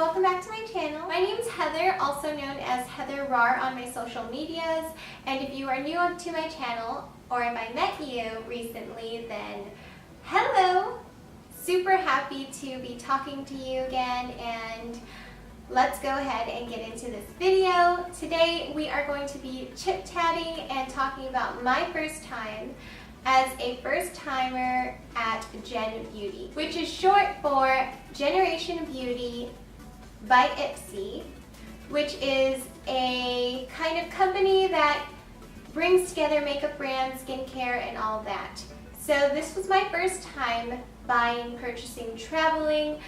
welcome back to my channel. My name is Heather, also known as Heather Rar on my social medias, and if you are new to my channel, or if I met you recently, then hello! Super happy to be talking to you again, and let's go ahead and get into this video. Today we are going to be chit-chatting and talking about my first time as a first-timer at Genbeauty, which is short for Generation Beauty by Pixi, which is a kind of company that brings together makeup brands, skincare, and all that. So this was my first time buying, purchasing, traveling,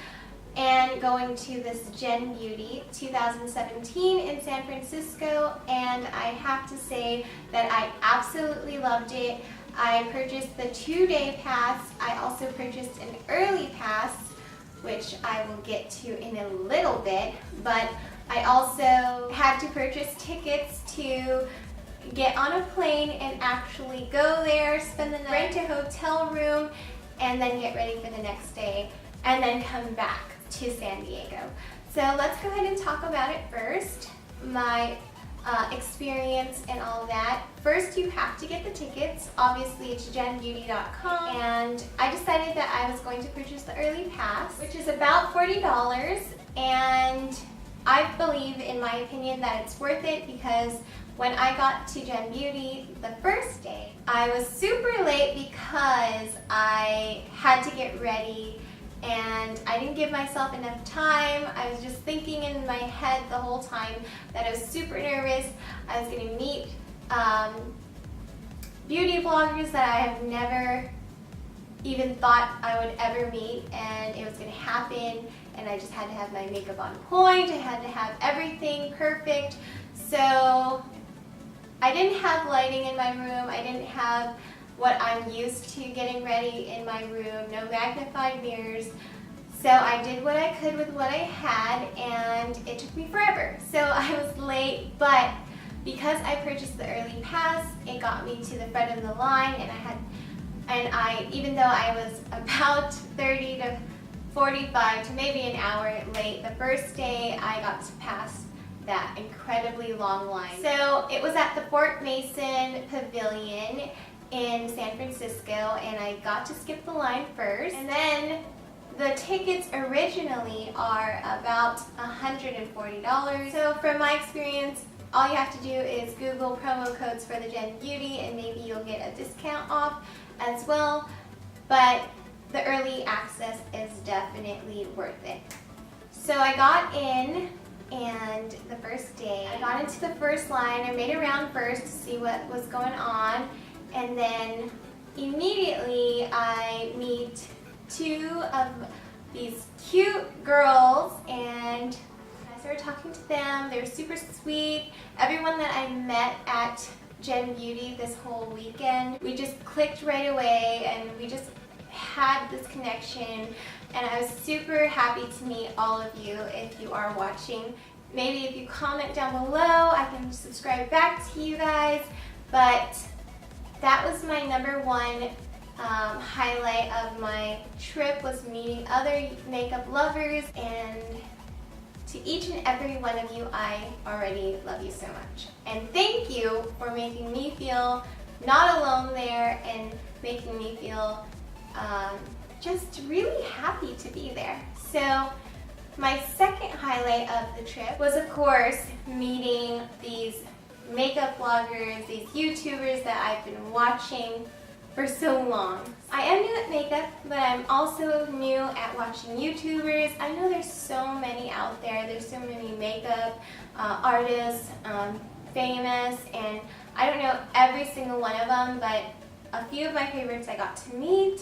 and going to this Genbeauty 2017 in San Francisco, and I have to say that I absolutely loved it. I purchased the 2-day pass. I also purchased an early pass, which I will get to in a little bit, but I also had to purchase tickets to get on a plane and actually go there, spend the night, rent a hotel room, and then get ready for the next day, and then come back to San Diego. So let's go ahead and talk about it first. My experience and all of that. First, you have to get the tickets. Obviously, it's genbeauty.com, and I decided that I was going to purchase the early pass, which is about $40, and I believe, in my opinion, that it's worth it because when I got to Genbeauty the first day, I was super late because I had to get ready and I didn't give myself enough time. I was just thinking in my head the whole time that I was super nervous. I was going to meet beauty bloggers that I have never even thought I would ever meet, and it was going to happen, and I just had to have my makeup on point. I had to have everything perfect. So I didn't have lighting in my room. I didn't have what I'm used to getting ready in my room, no magnified mirrors. So I did what I could with what I had, and it took me forever. So I was late, but because I purchased the early pass, it got me to the front of the line, and I even though I was about 30 to 45 to maybe an hour late, the first day I got to pass that incredibly long line. So it was at the Fort Mason Pavilion in San Francisco, and I got to skip the line first. And then the tickets originally are about $140. So from my experience, all you have to do is Google promo codes for the Genbeauty, and maybe you'll get a discount off as well. But the early access is definitely worth it. So I got in, and the first day, I got into the first line. I made it around first to see what was going on, and then immediately I meet two of these cute girls, and I started talking to them. They were super sweet. Everyone that I met at Genbeauty this whole weekend, we just clicked right away, and we just had this connection, and I was super happy to meet all of you. If you are watching, maybe if you comment down below, I can subscribe back to you guys. But that was my number one highlight of my trip, was meeting other makeup lovers, and to each and every one of you, I already love you so much. And thank you for making me feel not alone there, and making me feel just really happy to be there. So my second highlight of the trip was, of course, meeting these makeup bloggers, these YouTubers that I've been watching for so long. I am new at makeup, but I'm also new at watching YouTubers. I know there's so many out there. There's so many makeup artists, famous, and I don't know every single one of them, but a few of my favorites I got to meet,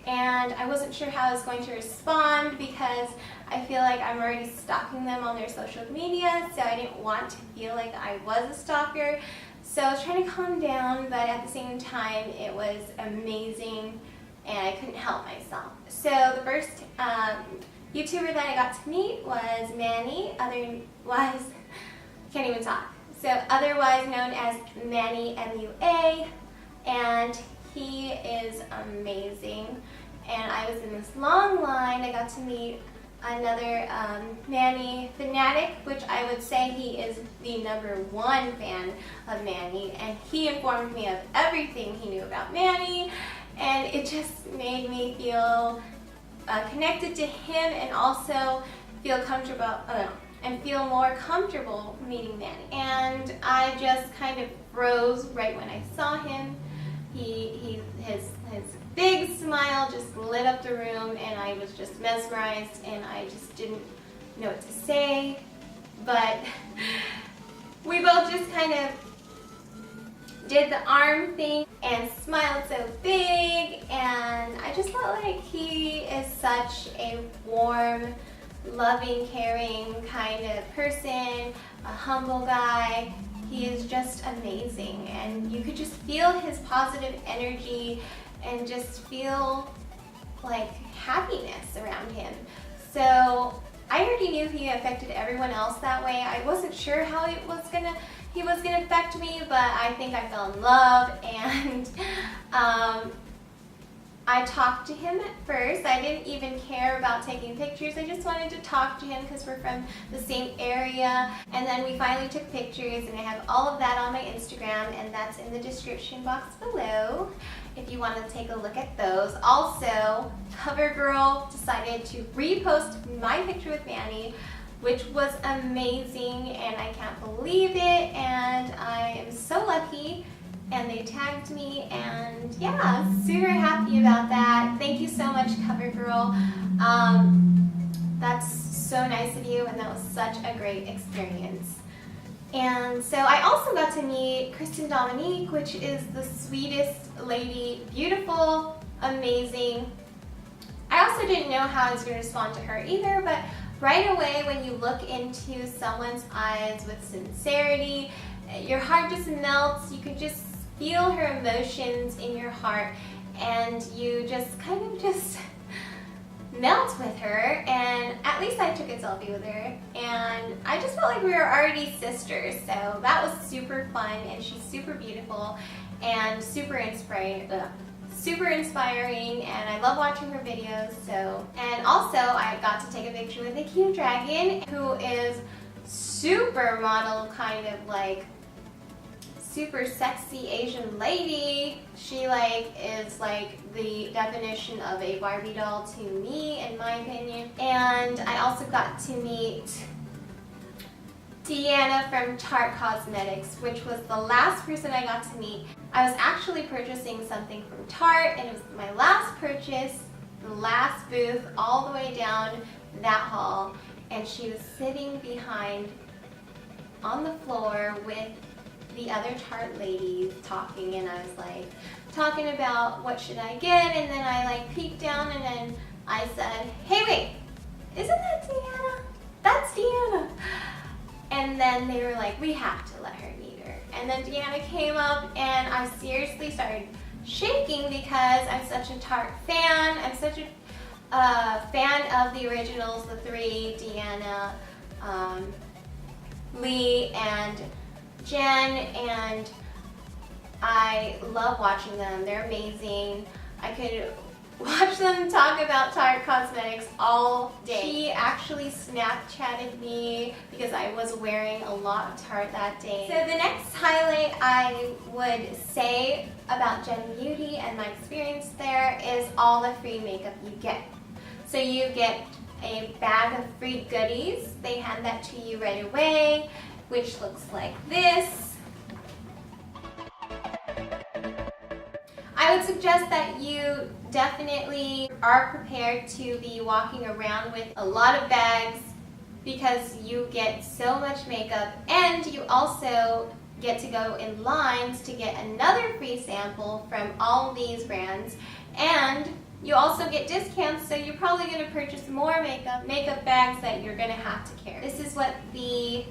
and I wasn't sure how I was going to respond because I feel like I'm already stalking them on their social media, so I didn't want to feel like I was a stalker. So I was trying to calm down, but at the same time, it was amazing, and I couldn't help myself. So the first YouTuber that I got to meet was Manny, otherwise, can't even talk. So otherwise known as Manny MUA, and he is amazing. And I was in this long line. I got to meet another Manny fanatic, which I would say he is the #1 fan of Manny, and he informed me of everything he knew about Manny, and it just made me feel connected to him and also feel comfortable and feel more comfortable meeting Manny. And I just kind of froze right when I saw him. His big smile just lit up the room, and I was just mesmerized, and I just didn't know what to say. But we both just kind of did the arm thing and smiled so big, and I just felt like he is such a warm, loving, caring kind of person, a humble guy. He is just amazing, and you could just feel his positive energy and just feel like happiness around him. So I already knew he affected everyone else that way. I wasn't sure how he was gonna affect me, but I think I fell in love, and I talked to him at first. I didn't even care about taking pictures. I just wanted to talk to him because we're from the same area. And then we finally took pictures, and I have all of that on my Instagram, and that's in the description box below if you want to take a look at those. Also, Covergirl decided to repost my picture with Manny, which was amazing, and I can't believe it, and I am so lucky. And they tagged me, and yeah, super happy about that. Thank you so much, Covergirl. That's so nice of you, and that was such a great experience. And so I also got to meet Kristen Dominique, which is the sweetest lady, beautiful, amazing. I also didn't know how I was going to respond to her either, but right away when you look into someone's eyes with sincerity, your heart just melts. You can just feel her emotions in your heart, and you just kind of just melt with her. And at least I took a selfie with her, and I just felt like we were already sisters, so that was super fun. And she's super beautiful and super inspiring, and I love watching her videos. So, and also I got to take a picture with a cute dragon who is super model, kind of like super sexy Asian lady. She is the definition of a Barbie doll to me, in my opinion. And I also got to meet Deanna from Tarte Cosmetics, which was the last person I got to meet. I was actually purchasing something from Tarte, and it was my last purchase, the last booth, all the way down that hall, and she was sitting behind on the floor with the other Tarte ladies talking, and I was like talking about what should I get, and then I peeked down, and then I said, hey, wait, isn't that Deanna? That's Deanna. And then they were like, we have to let her meet her. And then Deanna came up, and I seriously started shaking because I'm such a Tarte fan. I'm such a fan of the originals, the three, Deanna, Lee, and Jen, and I love watching them. They're amazing. I could watch them talk about Tarte Cosmetics all day. She actually Snapchatted me because I was wearing a lot of Tarte that day. So the next highlight I would say about Genbeauty and my experience there is all the free makeup you get. So you get a bag of free goodies. They hand that to you right away, which looks like this. I would suggest that you definitely are prepared to be walking around with a lot of bags because you get so much makeup, and you also get to go in lines to get another free sample from all these brands, and you also get discounts, so you're probably going to purchase more makeup bags that you're going to have to carry. This is what the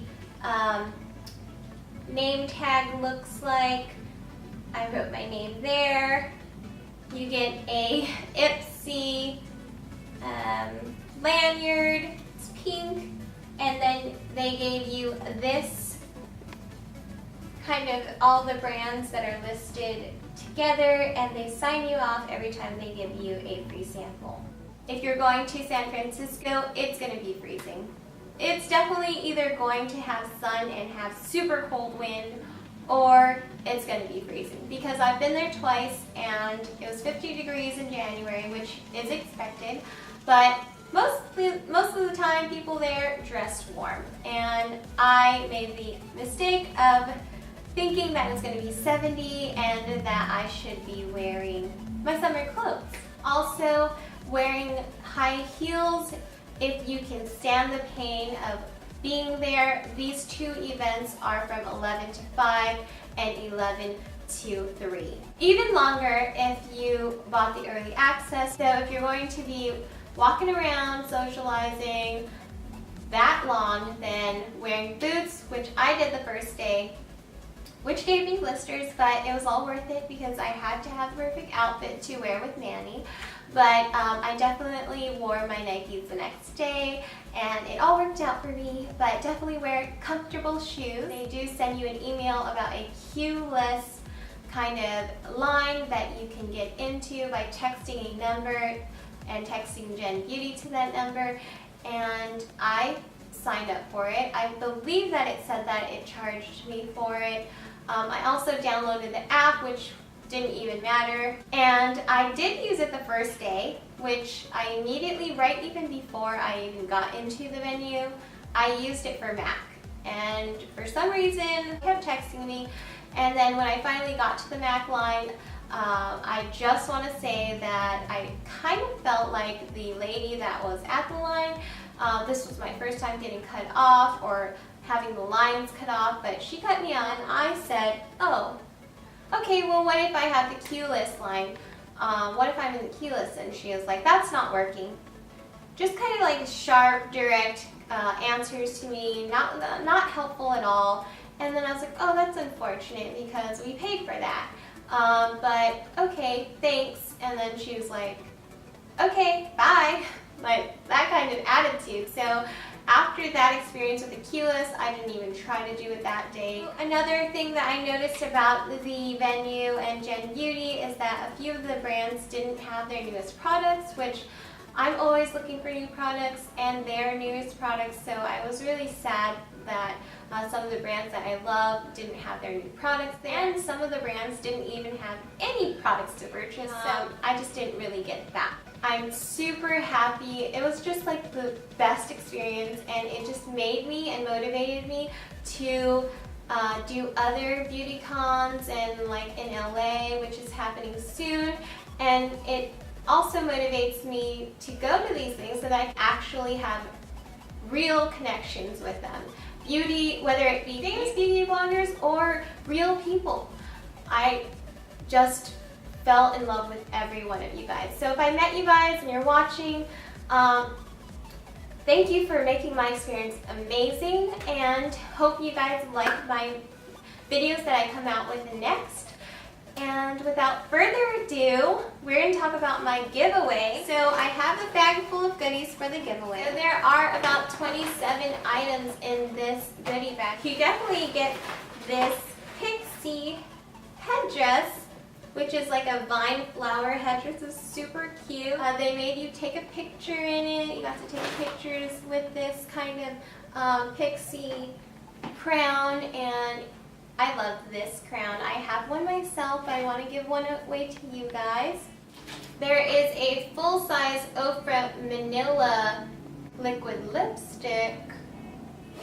name tag looks like. I wrote my name there. You get a Ipsy lanyard, it's pink, and then they gave you this, kind of all the brands that are listed together, and they sign you off every time they give you a free sample. if you're going to San Francisco, it's going to be freezing. It's definitely either going to have sun and have super cold wind, or it's going to be freezing, because I've been there twice and it was 50 degrees in January, which is expected, but most of the time people there dressed warm, and I made the mistake of thinking that it was going to be 70 and that I should be wearing my summer clothes. Also, wearing high heels if you can stand the pain of being there. These two events are from 11 to 5 and 11 to 3. Even longer if you bought the early access. So if you're going to be walking around socializing that long, then wearing boots, which I did the first day, which gave me blisters, but it was all worth it because I had to have the perfect outfit to wear with Manny. But I definitely wore my Nikes the next day, and it all worked out for me. But definitely wear comfortable shoes. They do send you an email about a queue-less kind of line that you can get into by texting a number and texting Genbeauty to that number, and I signed up for it. I believe that it said that it charged me for it. I also downloaded the app, which didn't even matter, and I did use it the first day, which I immediately, right even before I even got into the venue, I used it for Mac, and for some reason it kept texting me. And then when I finally got to the Mac line, I just want to say that I kind of felt like the lady that was at the line, this was my first time getting cut off or having the lines cut off, but she cut me out, and I said, oh, okay, well, what if I have the queue list line? What if I'm in the queue list? And she was like, that's not working. Just kind of like sharp, direct answers to me, not helpful at all. And then I was like, oh, that's unfortunate because we paid for that. But okay, thanks. And then she was like, okay, bye. Like that kind of attitude. So after that experience with the queue list, I didn't even try to do it that day. Another thing that I noticed about the venue and Genbeauty is that a few of the brands didn't have their newest products, which I'm always looking for new products and their newest products, so I was really sad that some of the brands that I love didn't have their new products there, and some of the brands didn't even have any products to purchase, so I just didn't really get that. I'm super happy. It was just like the best experience, and it just made me and motivated me to do other beauty cons, and like in LA, which is happening soon, and it also motivates me to go to these things so that I actually have real connections with them. Beauty, whether it be famous beauty bloggers or real people. I just fell in love with every one of you guys. So if I met you guys and you're watching, thank you for making my experience amazing, and hope you guys like my videos that I come out with next. And without further ado, we're going to talk about my giveaway. So I have a bag full of goodies for the giveaway. So there are about 27 items in this goodie bag. You definitely get this Pixi headdress, which is like a vine flower headdress. It's super cute. They made you take a picture in it. You got to take pictures with this kind of Pixi crown, and I love this crown. I have one myself, but I want to give one away to you guys. There is a full-size Ofra Manila liquid lipstick,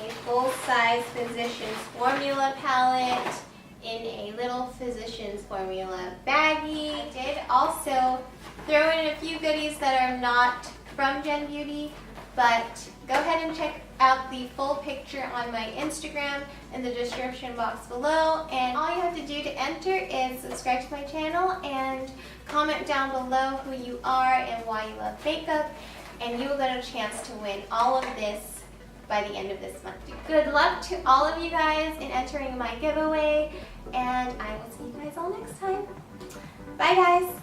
a full-size Physicians Formula palette in a little Physicians Formula baggie. I did also throw in a few goodies that are not from Genbeauty, but go ahead and check out the full picture on my Instagram in the description box below, and all you have to do to enter is subscribe to my channel and comment down below who you are and why you love makeup, and you will get a chance to win all of this by the end of this month. Good luck to all of you guys in entering my giveaway, and I will see you guys all next time. Bye guys!